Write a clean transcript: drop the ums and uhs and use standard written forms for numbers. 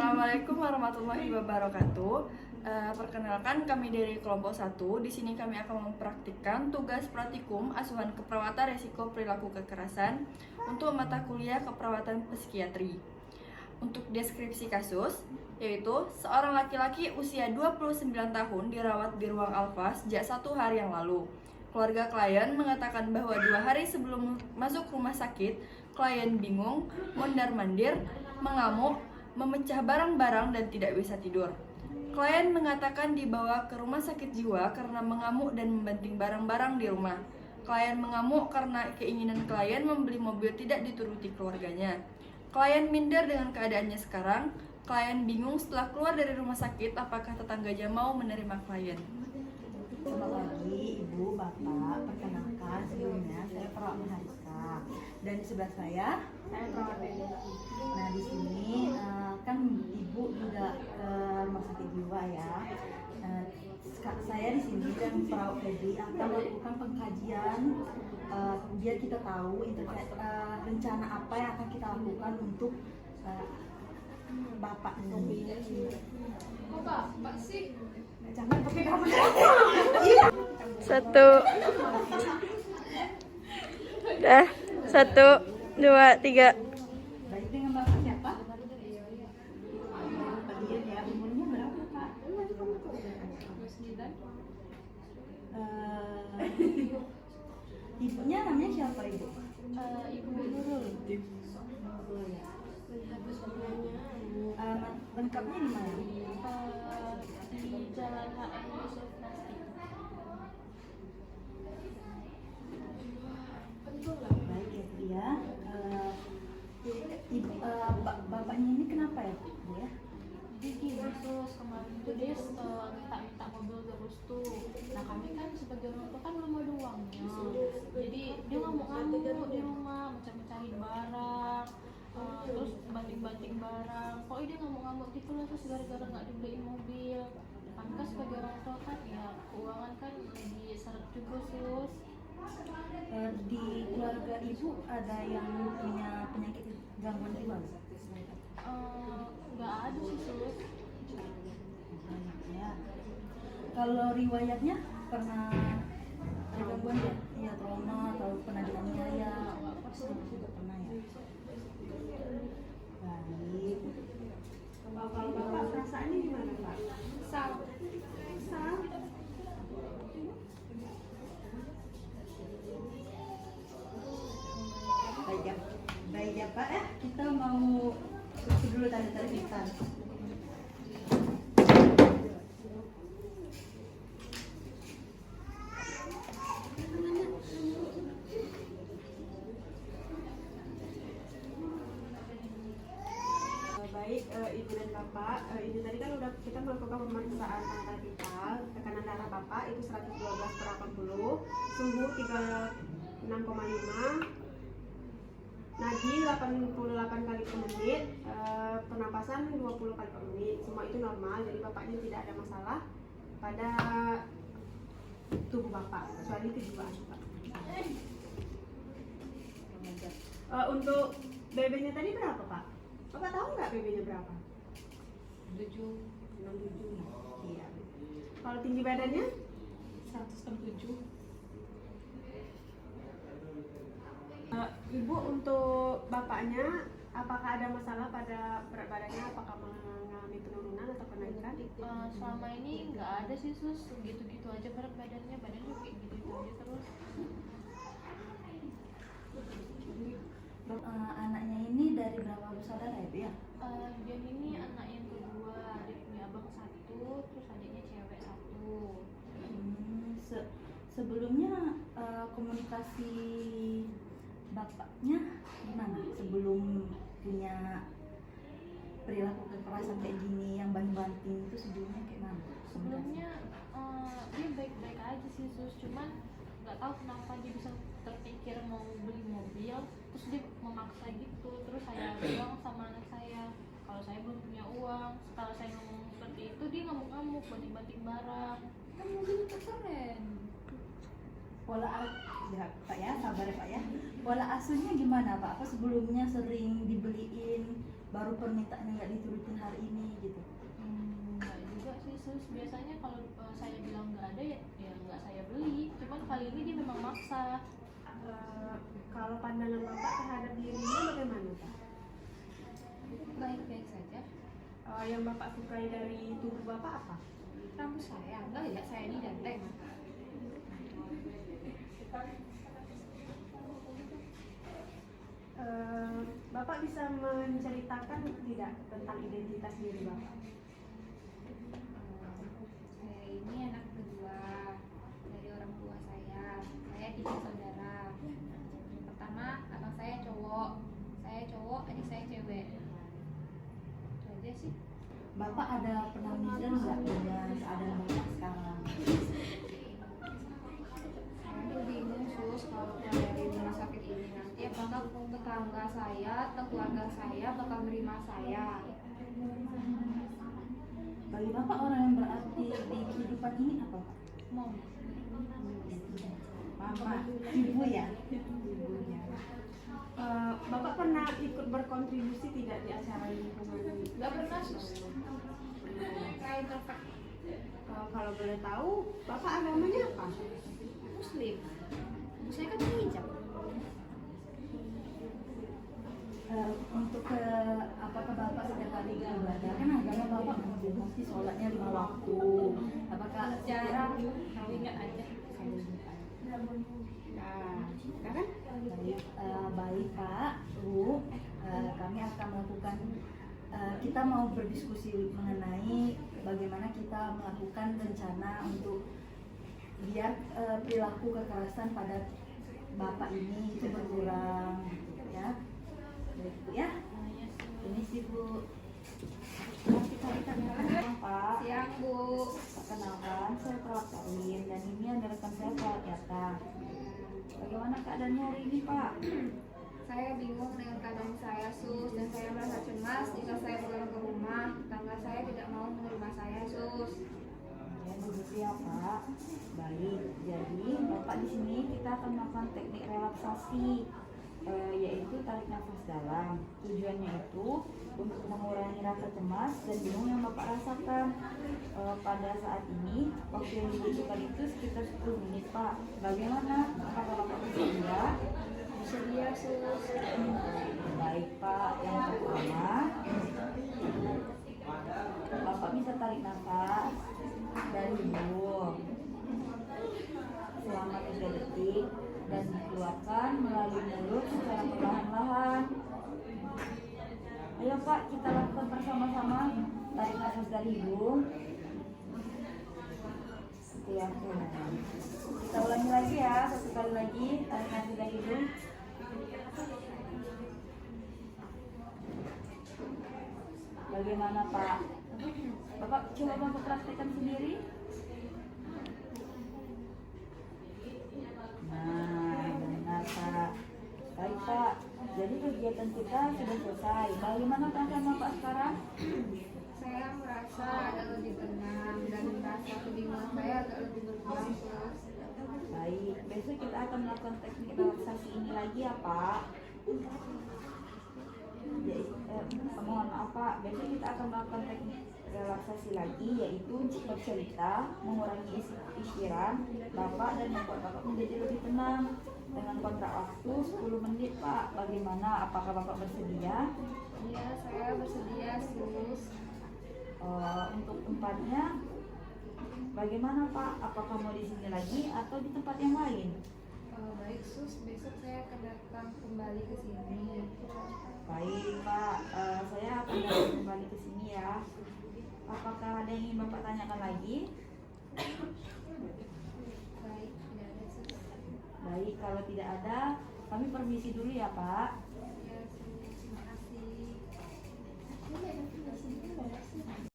Assalamualaikum warahmatullahi wabarakatuh. Perkenalkan, kami dari kelompok 1. Di sini kami akan mempraktikkan tugas praktikum asuhan keperawatan resiko perilaku kekerasan untuk mata kuliah keperawatan psikiatri. Untuk deskripsi kasus, yaitu seorang laki-laki usia 29 tahun dirawat di ruang alfa sejak 1 hari yang lalu. Keluarga klien mengatakan bahwa 2 hari sebelum masuk rumah sakit, klien bingung, mondar-mandir, mengamuk, memecah barang-barang dan tidak bisa tidur. Klien mengatakan dibawa ke rumah sakit jiwa karena mengamuk dan membanting barang-barang di rumah. Klien mengamuk karena keinginan klien membeli mobil tidak dituruti keluarganya. Klien minder dengan keadaannya sekarang. Klien bingung setelah keluar dari rumah sakit apakah tetangganya mau menerima klien. Selamat pagi Ibu, Bapak. Perkenalkan, sebelumnya saya perawat Mahariska dan di sebelah saya perawat Edi. Nah di sini kan Ibu juga ke rumah sakit jiwa ya. Saya di sini dan perawat Edi akan melakukan pengkajian biar kita tahu rencana apa yang akan kita lakukan untuk Bapak ini. Kok Bapak sih? Jangan pakai kamu. 1 Dah, 1, 2, 3. Baik, dengan Bapak siapa? Pak Dian ya, umurnya berapa Pak? Ibunya namanya siapa Ibu? Ibu Nurul. Lengkapnya di mana? Di Jalan HM Yusuf Nasti. Baik ya Bu ya. Bapaknya ini kenapa ya Bu ya? Jadi gini sus, kemarin tuh dia minta mobil terus tuh. Nah kami kan sebagai orang tua kan belum ada uangnya. Jadi dia ngamuk-ngamuk di rumah, mecah-mecahin barang, terus banting-banting barang. Kok dia ngamuk-ngamuk gitu lah terus gara-gara nggak dibeliin mobil. Kami kan sebagai orang tua kan ya keuangan kan lagi seret juga sus. Di keluarga Ibu ada yang punya penyakit gangguan jiwa? Nggak ada sih sus. Ya. Kalau riwayatnya pernah ada gangguan ya? Iya, trauma atau pernah dianiaya? Sudah pernah ya? Baik. Kalau Bapak perasaannya gimana Pak? Sal. Baik ya Pak ya, kita mau isi dulu tanda-tanda vital. Baik, Ibu dan Bapak, ini tadi kan udah kita melakukan pemeriksaan tanda vital. Tekanan darah Bapak itu 112/80, suhu 36,5, nadi 88 kali per menit, pernapasan 20 kali per menit. Semua itu normal, jadi Bapaknya tidak ada masalah pada tubuh Bapak, kecuali kejiwaan Bapak. Untuk BB-nya tadi berapa Pak? Bapak tahu nggak BB-nya berapa? 7. 67. Iya. Kalau tinggi badannya? 107. Ibu, untuk bapaknya apakah ada masalah pada berat badannya? Apakah mengalami penurunan atau kenaikan? Selama ini nggak ada sih sus, gitu-gitu aja berat badannya kayak gitu aja terus. Anaknya ini dari berapa bersaudara ya Bu ya? Dia ini anak yang kedua, dia punya abang 1, terus adiknya cewek 1. Sebelumnya komunikasi bapaknya gimana? Sebelum punya perilaku kekerasan kayak gini yang banting-banting itu sebelumnya kayak mana? Sebelumnya dia baik-baik aja sih sus, cuman nggak tahu kenapa dia bisa terpikir mau beli mobil, terus dia memaksa gitu. Terus saya bilang sama anak saya kalau saya belum punya uang. Setelah saya ngomong seperti itu dia ngamuk-ngamuk, banting-banting barang. Kan mobilnya keren. Ya Pak ya, sabar ya Pak ya. Pola asuhnya gimana Pak? Apa sebelumnya sering dibeliin, baru permintaannya nggak diturutin hari setelah ini gitu. Nggak juga sih sus, biasanya kalau saya bilang nggak ada ya nggak saya beli, cuman kali ini dia memang maksa. Kalau pandangan bapak terhadap dirinya bagaimana pak? Baik-baik saja. Yang bapak sukai dari tubuh bapak apa? Rambut saya enggak ya, saya ini ganteng. Bapak bisa menceritakan tidak tentang identitas diri bapak? Saya ini anak kedua dari orang tua saya. Saya 3 saudara. Pertama, abang saya cowok, adik saya cewek. Itu aja sih. Bapak ada pernah minder nggak dengan keadaan bapak sekarang? Saya bingung sus kalau keluar dari rumah sakit ini nanti apakah tetangga saya atau keluarga saya bakal menerima saya. Bagi bapak orang yang berarti di kehidupan ini apa pak? Mom, Mama, ibu ya? Ibunya. Bapak pernah ikut berkontribusi tidak di acara lingkungan? nggak pernah sus. Saya introvert. Kalau boleh tahu, bapak agamanya apa? Muslim. Ibu saya kan hijab. Untuk apakah bapak setiap kali beribadah kan agama bapak mesti sholatnya 5 waktu, apakah Jarang, kalau ingat aja. Nah, sekarang baik Pak, Bu, kami akan melakukan kita mau berdiskusi mengenai bagaimana kita melakukan rencana untuk biar perilaku kekerasan pada bapak ini itu berkurang, ya. Baik Bu ya. Ini sih Bu. Kita kenalkan Pak. Siang Bu. Perkenalkan, saya perawat Karlin dan ini adalah rekan saya perawat Yata. Bagaimana keadaannya hari ini Pak? Saya bingung dengan keadaan saya sus dan saya merasa cemas jika saya pulang ke rumah. Tetangga saya tidak mau menerima saya sus. Ya begitu ya Pak. Baik, jadi Bapak di sini kita akan melakukan teknik relaksasi, yaitu tarik nafas dalam. Tujuannya itu untuk mengurangi rasa cemas dan bingung yang Bapak rasakan. Pada saat ini waktu yang dibutuhkan itu sekitar 10 menit Pak. Bagaimana? Apakah Bapak bersedia? Bersedia sus. Baik Pak, yang pertama Bapak bisa tarik nafas dari hidung selama 3 detik dan dikeluarkan melalui mulut secara perlahan-lahan. Ayo Pak, kita lakukan bersama-sama. Tarik nafas dari hidung. Ya, kita ulangi lagi ya, 1 kali lagi. Tarik nafas dari hidung. Bagaimana Pak? Bapak coba Bapak praktekkan sendiri. Nah, benar Pak. Baik Pak, jadi kegiatan kita sudah selesai. Bagaimana perasaan Bapak sekarang? Saya merasa agak lebih tenang dan merasa kebingungan saya agak lebih berkurang sus. Baik, besok kita akan melakukan teknik relaksasi ini lagi ya Pak. Ya, mohon maaf Pak, besok kita akan melakukan teknik relaksasi lagi, yaitu bercerita, mengurangi istirahat Bapak dan membuat Bapak menjadi lebih tenang dengan kontrak waktu 10 menit Pak. Bagaimana? Apakah Bapak bersedia? Iya, saya bersedia sus. Untuk tempatnya bagaimana Pak? Apakah mau di sini lagi atau di tempat yang lain? Baik sus, besok saya akan datang kembali ke sini. Baik Pak, saya akan datang kembali ke sini ya. Apakah ada yang ingin Bapak tanyakan lagi? Baik, tidak ada sus. Baik, kalau tidak ada, kami permisi dulu ya Pak. Ya sus, terima kasih.